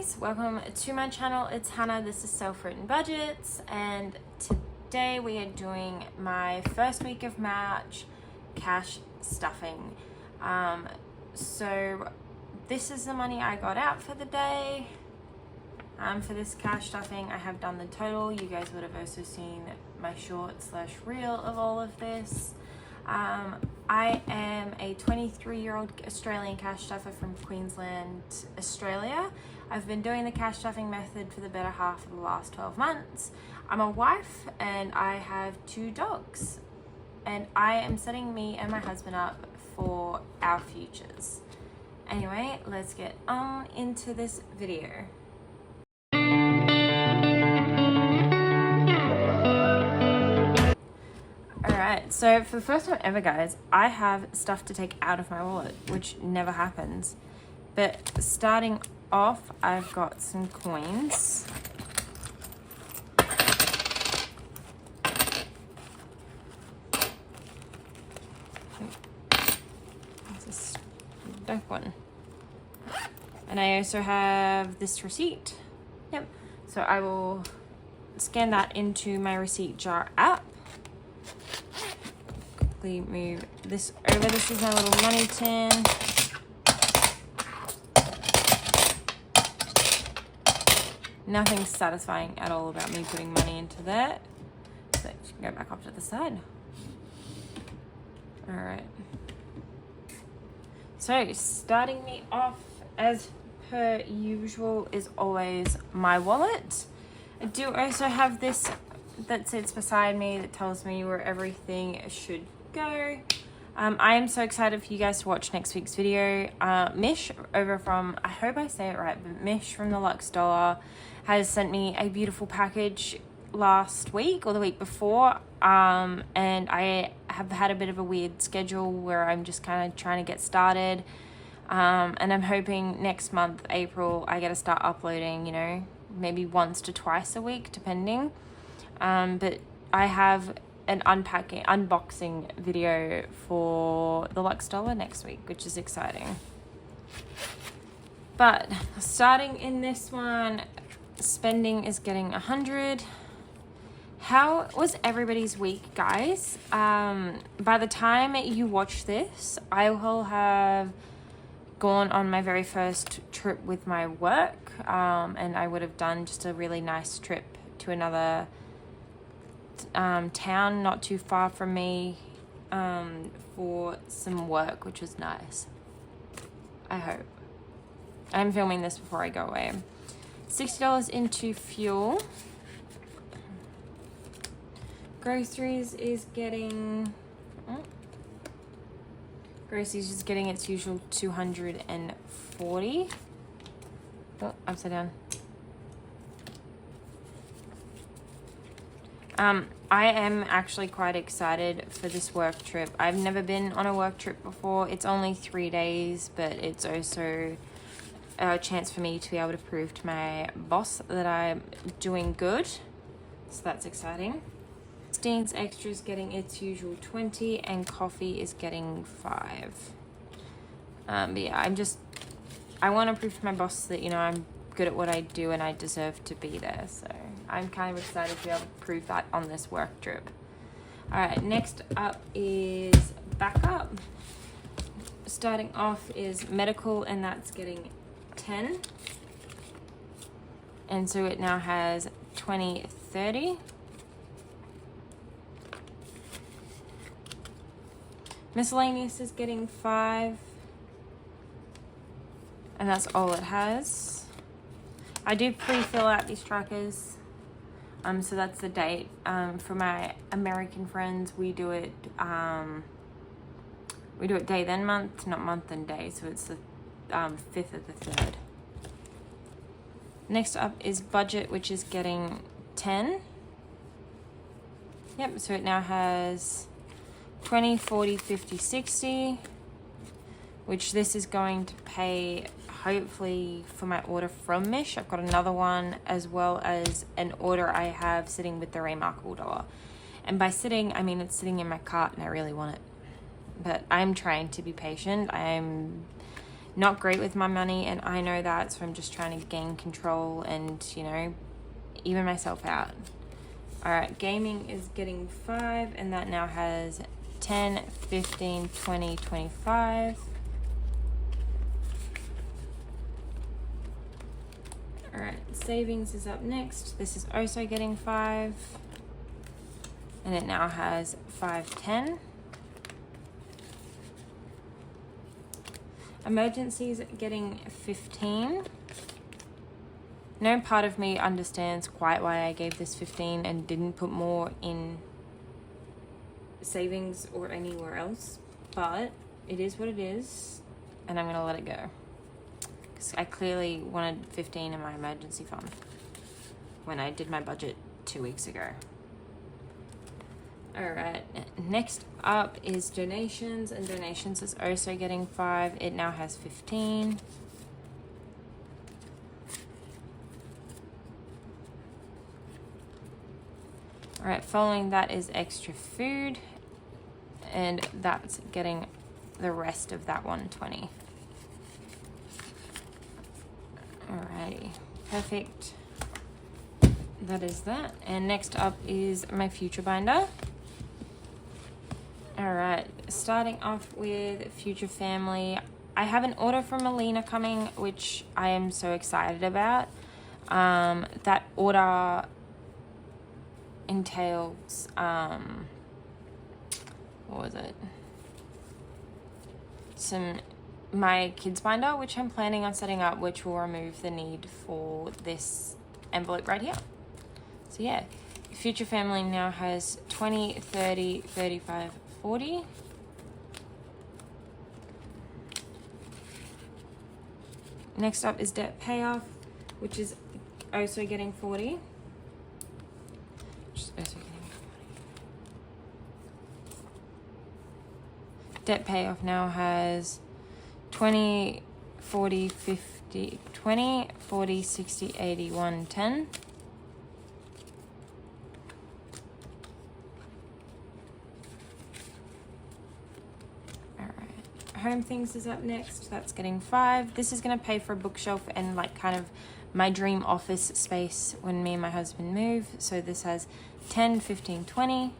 guys, welcome to my channel. It's Hannah. This is Self-Written Budgets, and today we are doing my first week of March cash stuffing. So this is the money I got out for the day. For this cash stuffing, I have done the total. You guys would have also seen my short/reel of all of this. I am a 23-year-old Australian cash stuffer from Queensland, Australia. I've been doing the cash stuffing method for the better half of the last 12 months. I'm a wife and I have 2 dogs. And I am setting me and my husband up for our futures. Anyway, let's get on into this video. Alright, so for the first time ever, guys, I have stuff to take out of my wallet, which never happens. But starting off, I've got some coins. This is a dark one. And I also have this receipt. Yep. So I will scan that into my receipt jar app. Move this over. This is my little money tin. Nothing satisfying at all about me putting money into that. So you can go back off to the side. All right. So starting me off as per usual is always my wallet. I do also have this that sits beside me that tells me where everything should go. I am so excited for you guys to watch next week's video. Mish over from, I hope I say it right, but Mish from the Luxe has sent me a beautiful package last week or the week before, and I have had a bit of a weird schedule where I'm just kind of trying to get started, and I'm hoping next month, April, I get to start uploading, you know, maybe once to twice a week depending. But I have an unboxing video for the Luxe next week, which is exciting. But starting in this one, spending is getting 100. How was everybody's week, guys? By the time you watch this, I will have gone on my very first trip with my work, and I would have done just a really nice trip to another town not too far from me for some work, which was nice. I hope. I'm filming this before I go away. $60 into fuel. Groceries is getting its usual 240. Oh, upside down. I am actually quite excited for this work trip. I've never been on a work trip before. It's only 3 days, but it's also a chance for me to be able to prove to my boss that I'm doing good. So that's exciting. Steens Extra is getting its usual 20 and coffee is getting 5. But yeah, I want to prove to my boss that, you know, I'm good at what I do and I deserve to be there. So I'm kind of excited to be able to prove that on this work trip. All right, next up is backup. Starting off is medical, and that's getting 10. And so it now has 20, 30. Miscellaneous is getting 5. And that's all it has. I do pre-fill out these trackers. So that's the date. For my American friends, we do it day then month, not month and day. So it's the 5th of the 3rd. Next up is budget, which is getting 10. Yep, so it now has 20, 40, 50, 60, which this is going to pay hopefully for my order from Mish. I've got another one as well as an order I have sitting with the RaeMarkable dollar. And by sitting, I mean it's sitting in my cart and I really want it. But I'm trying to be patient. I'm not great with my money, and I know that, so I'm just trying to gain control and, you know, even myself out. All right, gaming is getting 5, and that now has 10, 15, 20, 25. All right, savings is up next. This is also getting 5, and it now has 5, 10. Emergencies getting 15. No part of me understands quite why I gave this 15 and didn't put more in savings or anywhere else, but it is what it is, and I'm gonna let it go. Because I clearly wanted 15 in my emergency fund when I did my budget 2 weeks ago. All right, next up is donations, and donations is also getting 5. It now has 15. All right, following that is extra food, and that's getting the rest of that 120. Alrighty, perfect. That is that. And next up is my future binder. All right, starting off with future family. I have an order from Melina coming, which I am so excited about. That order entails, what was it? My kids binder, which I'm planning on setting up, which will remove the need for this envelope right here. So yeah, future family now has 20, 30, 35, 40. Next up is debt payoff, which is also getting 40. Debt payoff now has 20, 40, 50, 20, 40, 60, 80, 110. All right. Home things is up next. That's getting 5. This is going to pay for a bookshelf and like kind of my dream office space when me and my husband move. So this has 10, 15, 20.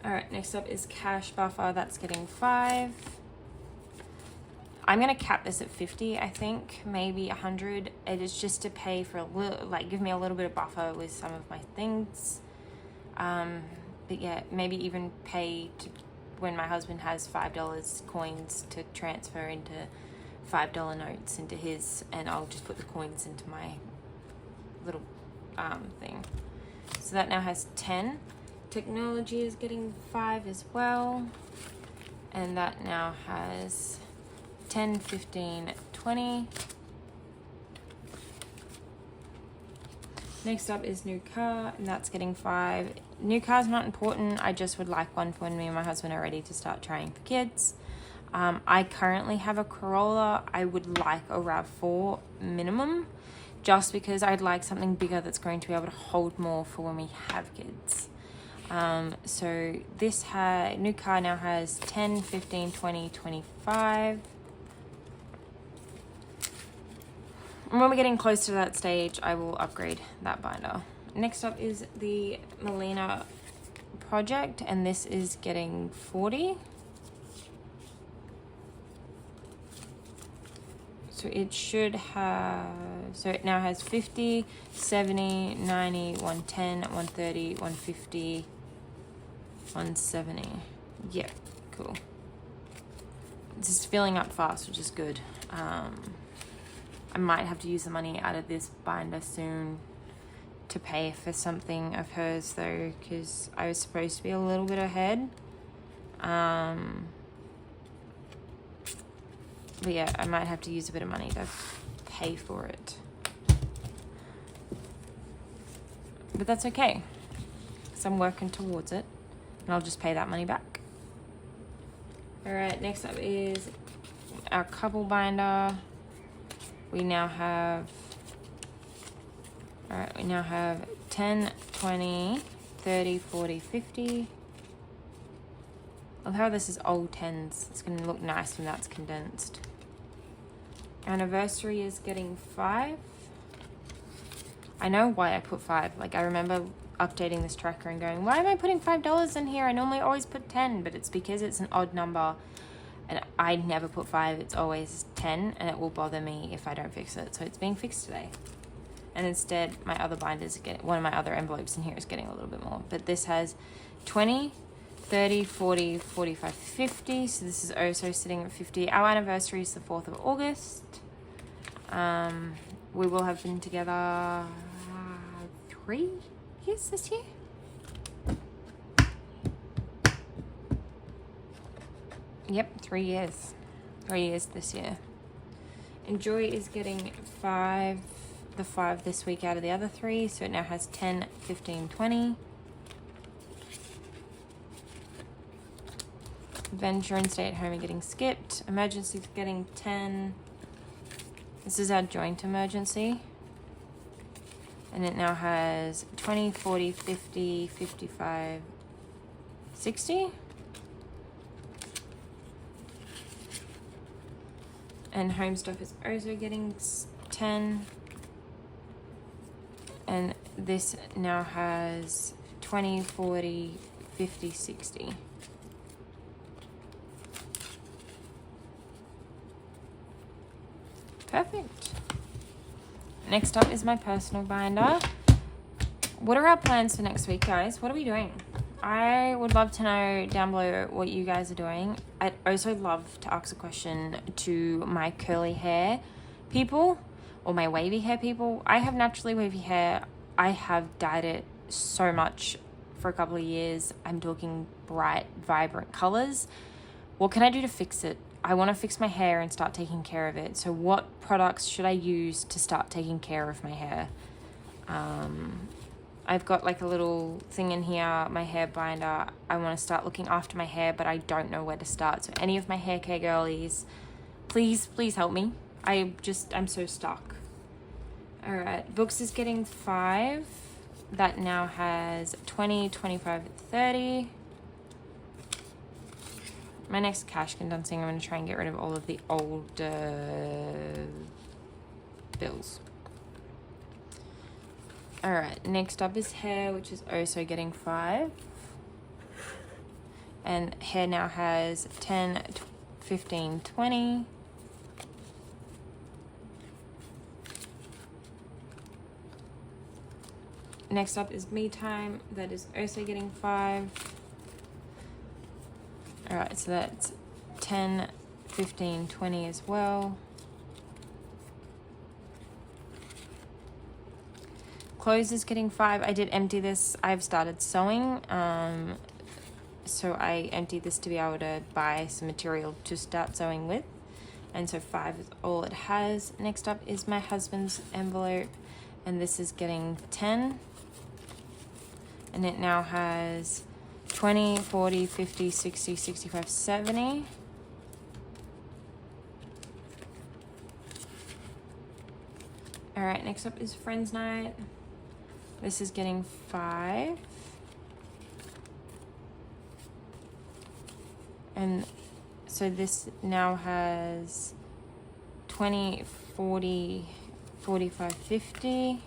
All right, next up is cash buffer. That's getting 5. I'm gonna cap this at 50, I think, maybe 100. It is just to pay for a little, like give me a little bit of buffer with some of my things. But yeah, maybe even pay to when my husband has $5 coins to transfer into $5 notes into his, and I'll just put the coins into my little thing. So that now has 10. Technology is getting 5 as well, and that now has 10, 15, 20. Next up is new car, and that's getting 5. New car's not important. I just would like one for when me and my husband are ready to start trying for kids. I currently have a Corolla. I would like a RAV4 minimum, just because I'd like something bigger that's going to be able to hold more for when we have kids. So this new car now has 10, 15, 20, 25. And when we're getting close to that stage, I will upgrade that binder. Next up is the Melina project, and this is getting 40. So it should have, so it now has 50, 70, 90, 110, 130, 150, 170. Yeah, cool. This is filling up fast, which is good. I might have to use the money out of this binder soon to pay for something of hers though, because I was supposed to be a little bit ahead. But yeah, I might have to use a bit of money to pay for it. But that's okay, because I'm working towards it, and I'll just pay that money back. All right, next up is our couple binder. We now have 10, 20, 30, 40, 50. love how this is old 10s. It's going to look nice when that's condensed. Anniversary is getting 5. I know why I put 5. Like, I remember updating this tracker and going, why am I putting $5 in here? I normally always put 10, but it's because it's an odd number. And I never put 5. It's always 10, and it will bother me if I don't fix it. So it's being fixed today. And instead, my other binders get, one of my other envelopes in here is getting a little bit more. But this has 20, 30, 40, 45, 50. So this is also sitting at 50. Our anniversary is the 4th of August. We will have been together 3 years this year. Yep, 3 years. 3 years this year. Enjoy is getting 5. The 5 this week out of the other 3. So it now has 10, 15, 20. Venture and stay at home are getting skipped. Emergency is getting 10. This is our joint emergency. And it now has 20, 40, 50, 55, 60. And home stuff is also getting 10. And this now has 20, 40, 50, 60. Perfect. Next up is my personal binder. What are our plans for next week, guys? What are we doing? I would love to know down below what you guys are doing. I'd also love to ask a question to my curly hair people or my wavy hair people. I have naturally wavy hair. I have dyed it so much for a couple of years. I'm talking bright, vibrant colors. What can I do to fix it? I want to fix my hair and start taking care of it. So what products should I use to start taking care of my hair? I've got like a little thing in here, my hair binder. I want to start looking after my hair, but I don't know where to start. So any of my hair care girlies, please help me. I'm so stuck. All right, books is getting 5. That now has 20, 25, 30. My next cash condensing, I'm going to try and get rid of all of the old bills. All right, next up is hair, which is also getting 5. And hair now has 10, 15, 20. Next up is me time. That is also getting 5. All right, so that's 10, 15, 20 as well. Clothes is getting 5. I did empty this. I've started sewing. So I emptied this to be able to buy some material to start sewing with. And so 5 is all it has. Next up is my husband's envelope. And this is getting 10. And it now has 20, 40, 50, 60, 65, 70. All right, next up is Friends Night. This is getting 5. And so this now has 20, 40, 45, 50.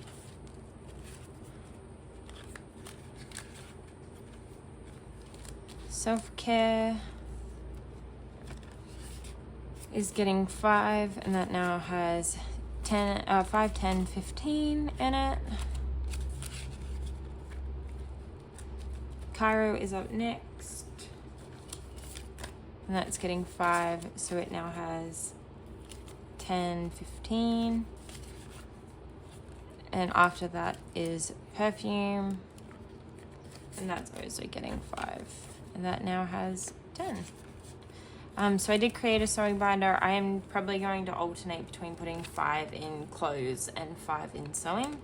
Self-care is getting 5, and that now has 5, 10, 15 in it. Cairo is up next, and that's getting 5, so it now has 10, 15. And after that is perfume, and that's also getting 5. And that now has 10. So I did create a sewing binder. I am probably going to alternate between putting 5 in clothes and 5 in sewing.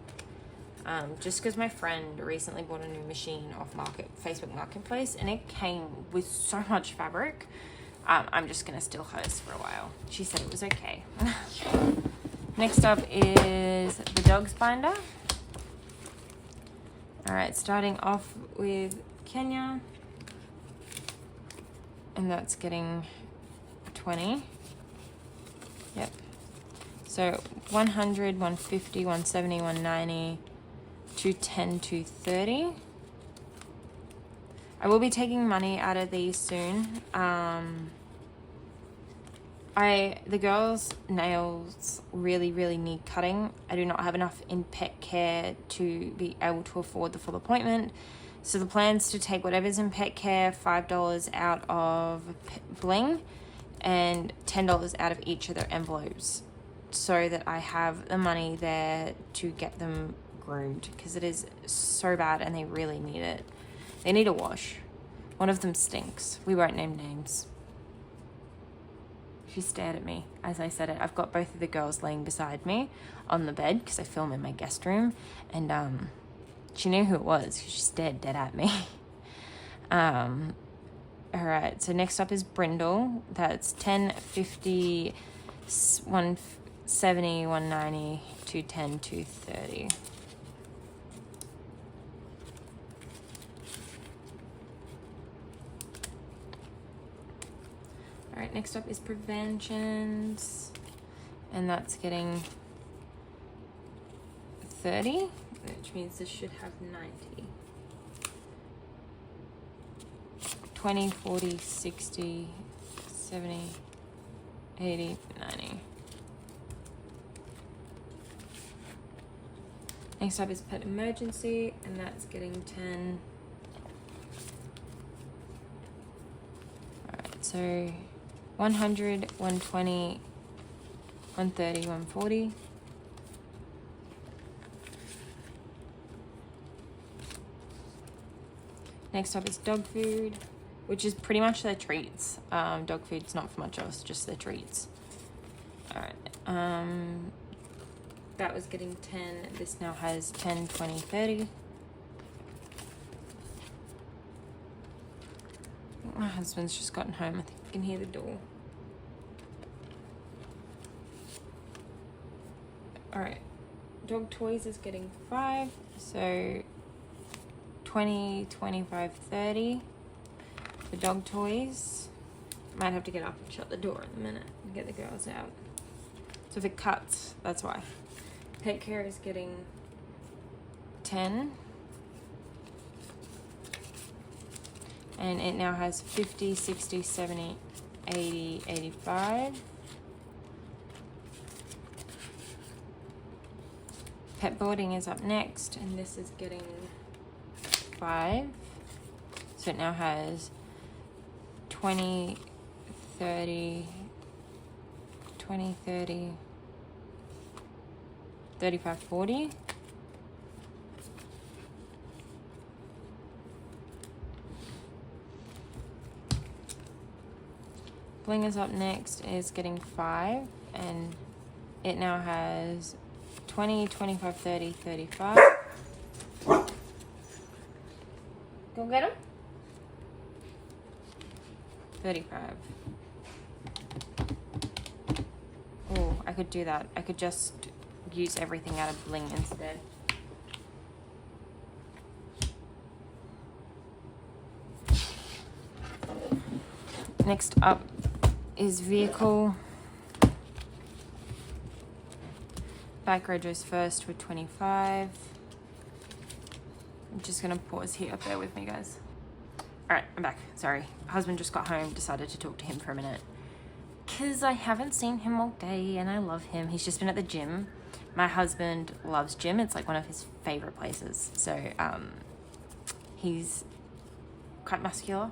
Just because my friend recently bought a new machine off Facebook Marketplace, and it came with so much fabric. I'm just going to steal hers for a while. She said it was okay. Next up is the dog's binder. All right, starting off with Kenya. and that's getting 20. Yep. So 100, 150, 170, 190, 210, 230. I will be taking money out of these soon. The girls' nails really need cutting. I do not have enough in pet care to be able to afford the full appointment. So the plan's to take whatever's in pet care, $5 out of bling and $10 out of each of their envelopes, so that I have the money there to get them groomed, because it is so bad and they really need it. They need a wash. One of them stinks. We won't name names. She stared at me as I said it. I've got both of the girls laying beside me on the bed because I film in my guest room, and she knew who it was because she stared dead at me. All right, so next up is Brindle. That's 10, 50, 170, 190, 210, 230. All right, next up is Preventions, and that's getting 30, which means this should have 90. 20, 40, 60, 70, 80, 90. Next up is Pet Emergency, and that's getting 10. All right, so 100, 120, 130, 140. Next up is dog food, which is pretty much their treats. Dog food's not for much else, just their treats. All right. That was getting 10. This now has 10, 20, 30. My husband's just gotten home. I think you can hear the door. All right. Dog toys is getting 5. So 20, 25, 30 for dog toys. Might have to get up and shut the door in a minute and get the girls out. So if it cuts, that's why. Pet care is getting 10. And it now has 50, 60, 70, 80, 85. Pet boarding is up next, and this is getting 5. So it now has 20, 30, 20, 30, 35, 40. Bling is up next, is getting 5, and it now has 20, 25, 30, 35. Go get him. 35. Oh, I could do that. I could just use everything out of bling instead. Next up is vehicle. Bike radios first with 25. I'm just gonna pause here. Bear with me, guys. All right, I'm back. Sorry, husband just got home. Decided to talk to him for a minute because I haven't seen him all day, and I love him. He's just been at the gym. My husband loves gym. It's like one of his favorite places. So he's quite muscular.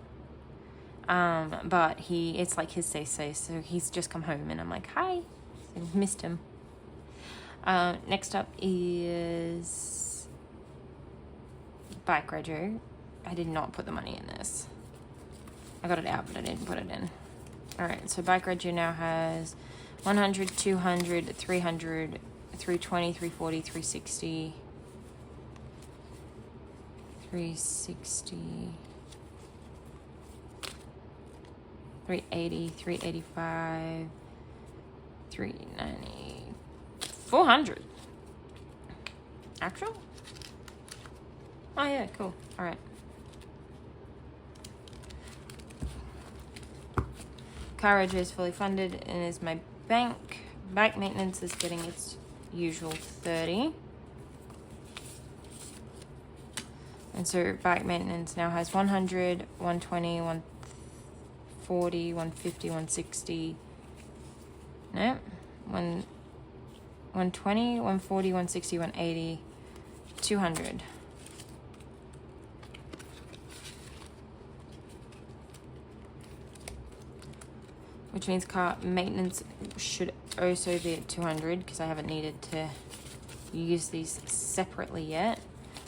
But it's like his say-so. So he's just come home, and I'm like, hi. So missed him. Next up is bike radio. I did not put the money in this. I got it out, but I didn't put it in. All right, so bike radio now has 100, 200, 300, 320, 340, 360, 360, 380, 385, 390, 400. Actual? Oh yeah, cool. All right. Carriage is fully funded and is my bank. Bike maintenance is getting its usual 30. And so bike maintenance now has 100, 120, 140, 150, 160. No, 120, 140, 160, 180, 200. Which means car maintenance should also be at 200 because I haven't needed to use these separately yet.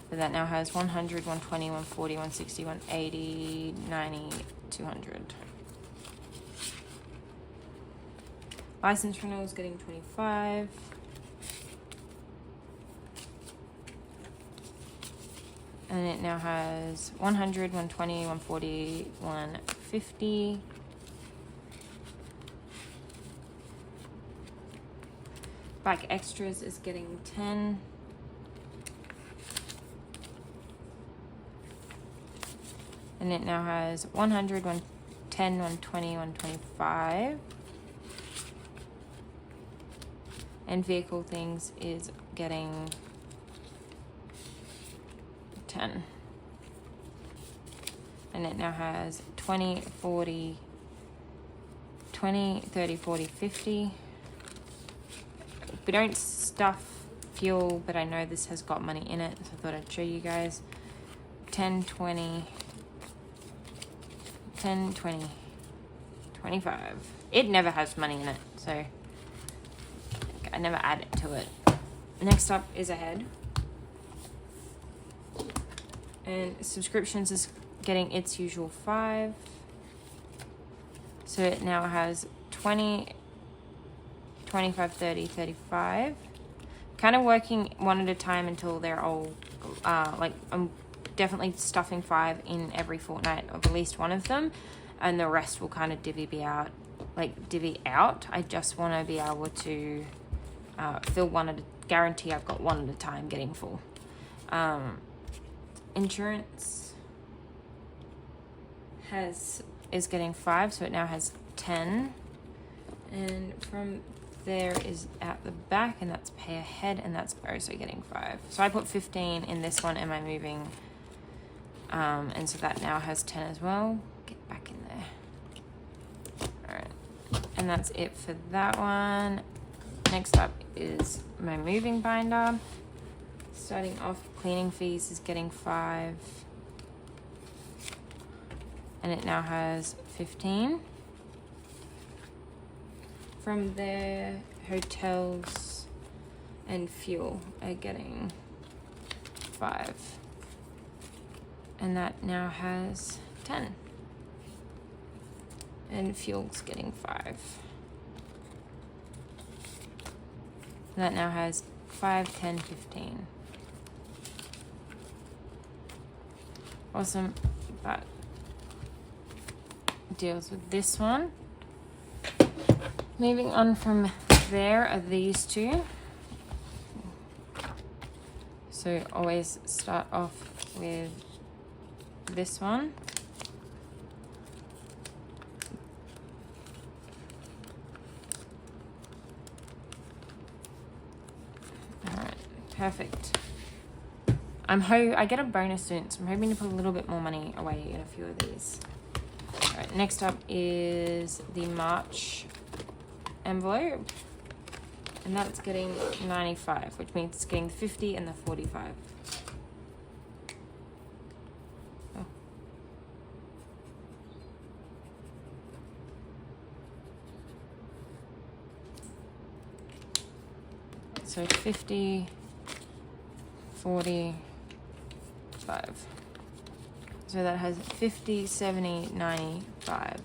But that now has 100, 120, 140, 160, 180, 90, 200. License renewal is getting 25. And it now has 100, 120, 140, 150. Bike extras is getting 10. And it now has 100, 110, 120, 125. And vehicle things is getting 10. And it now has 20, 40, 20, 30, 40, 50. We don't stuff fuel, but I know this has got money in it, so I thought I'd show you guys. 10, 20, 10, 20, 25. It never has money in it, so I never add it to it. Next up is ahead. And subscriptions is getting its usual 5. So it now has 20, 25, 30, 35. Kind of working one at a time until they're all, like, I'm definitely stuffing 5 in every fortnight of at least one of them, and the rest will kind of divvy out. I just want to be able to fill one at a, guarantee I've got one at a time getting full. Insurance is getting 5, so it now has 10. And from there is at the back, and that's pay ahead, and that's also getting 5. So I put 15 in this one, am I moving? And so that now has 10 as well. Get back in there. All right, and that's it for that one. Next up is my moving binder. Starting off, cleaning fees is getting 5. And it now has 15. From there, hotels and fuel are getting 5. And that now has 10. And fuel's getting 5. And that now has 5, 10, 15. Awesome. That deals with this one. Moving on from there are these two. So always start off with this one. Alright, perfect. I get a bonus soon, so I'm hoping to put a little bit more money away in a few of these. Alright, next up is the March envelope, and that's getting 95, which means it's getting the 50 and the 45. Oh. So 50, 40, 5. So that has 50, 70, 95.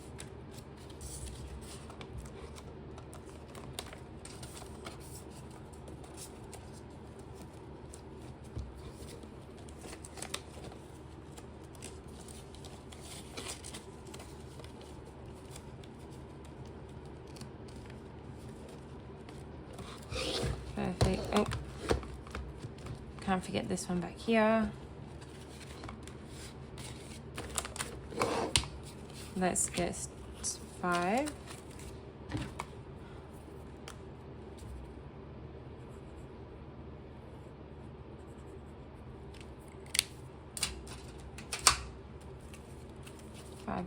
Perfect. Oh, can't forget this one back here. Let's get 5.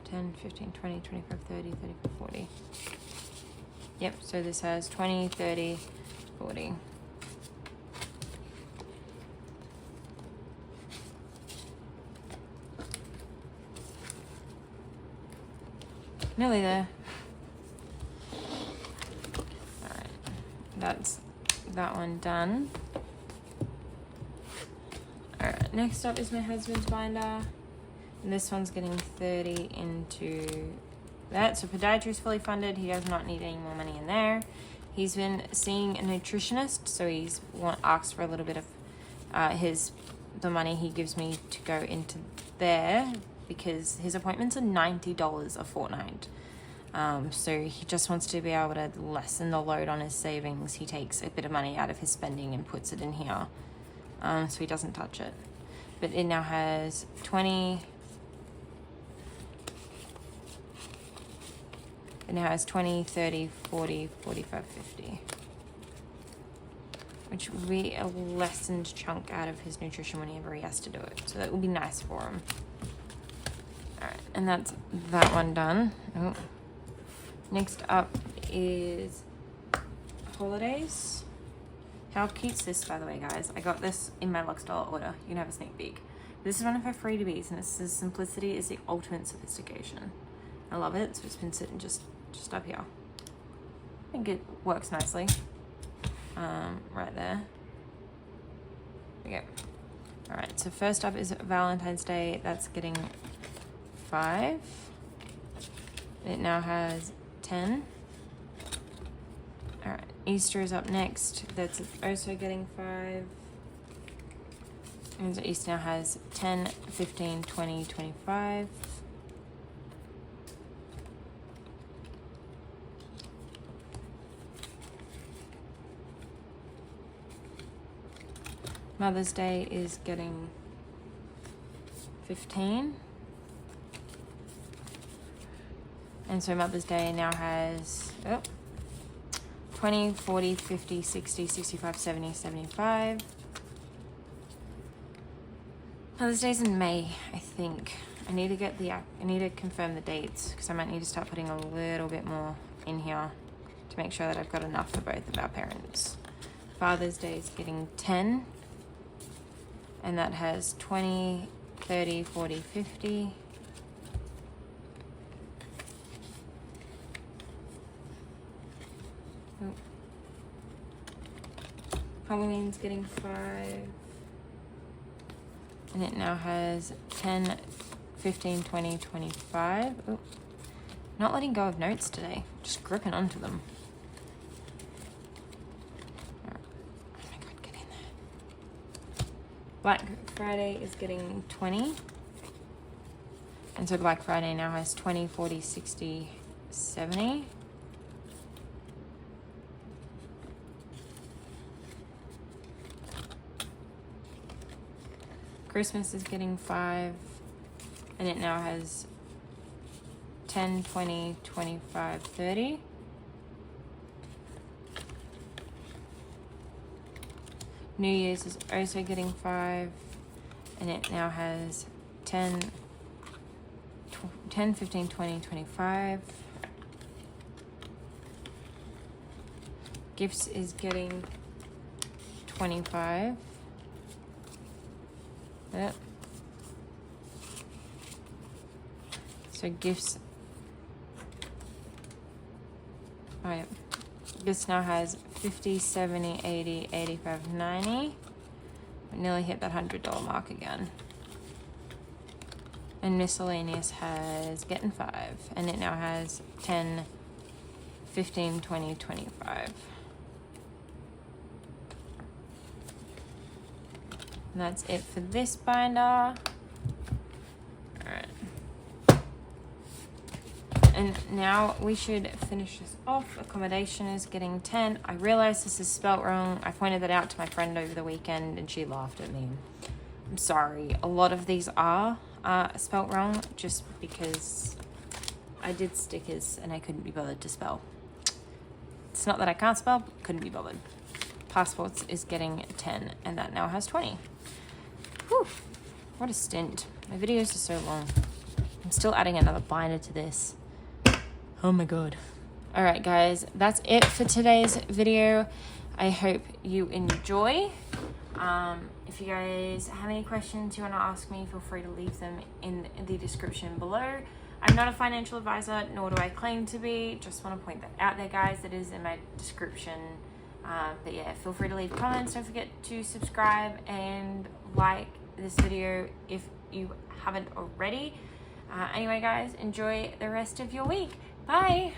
10, 15, 20, 25, 30, 35, 40. Yep, so this has 20, 30, 40. Nearly there. Alright, that's that one done. Alright, next up is my husband's binder. And this one's getting 30 into that. So podiatry is fully funded. He does not need any more money in there. He's been seeing a nutritionist, so he's asked for a little bit of the money he gives me to go into there, because his appointments are $90 a fortnight. So he just wants to be able to lessen the load on his savings. He takes a bit of money out of his spending and puts it in here, so he doesn't touch it. But it now has 20. It now has 20, 30, 40, 45, 50. Which will be a lessened chunk out of his nutrition whenever he has to do it. So that will be nice for him. Alright, and that's that one done. Oh. Next up is holidays. How cute's this, by the way, guys? I got this in my Luxe order. You can have a sneak peek. This is one of her freebies, and it says simplicity is the ultimate sophistication. I love it. So it's been sitting just up here. I think it works nicely. Right there. Okay. Alright, so first up is Valentine's Day. That's getting 5. It now has 10. Alright, Easter is up next. That's also getting 5. And so Easter now has 10, 15, 20, 25. Mother's Day is getting 15. And so Mother's Day now has 20, 40, 50, 60, 65, 70, 75. Mother's Day's in May, I think. I need to confirm the dates, because I might need to start putting a little bit more in here to make sure that I've got enough for both of our parents. Father's Day is getting 10. And that has 20, 30, 40, 50. Oh. Halloween's getting 5. And it now has 10, 15, 20, 25. Oh. Not letting go of notes today. Just gripping onto them. Black Friday is getting 20. And so Black Friday now has 20, 40, 60, 70. Christmas is getting 5. And it now has 10, 20, 25, 30. New Year's is also getting 5, and it now has 10, 15, 20, 25. Gifts is getting 25. Yep. So gifts. Oh, yep. This now has 50, 70, 80, 85, 90. We nearly hit that $100 mark again. And miscellaneous has getting 5. And it now has 10, 15, 20, 25. And that's it for this binder. Alright. And now we should finish this off. Accommodation is getting 10. I realize this is spelt wrong. I pointed that out to my friend over the weekend and she laughed at me. I'm sorry. A lot of these are spelt wrong just because I did stickers and I couldn't be bothered to spell. It's not that I can't spell, but couldn't be bothered. Passports is getting 10 and that now has 20. Whew. What a stint. My videos are so long. I'm still adding another binder to this. Oh my god. All right, guys, that's it for today's video. I hope you enjoy. If you guys have any questions you want to ask me, feel free to leave them in the description below. I'm not a financial advisor, nor do I claim to be. Just want to point that out there, guys. That is in my description. But yeah, feel free to leave comments. Don't forget to subscribe and like this video if you haven't already. Anyway, guys, enjoy the rest of your week. Bye.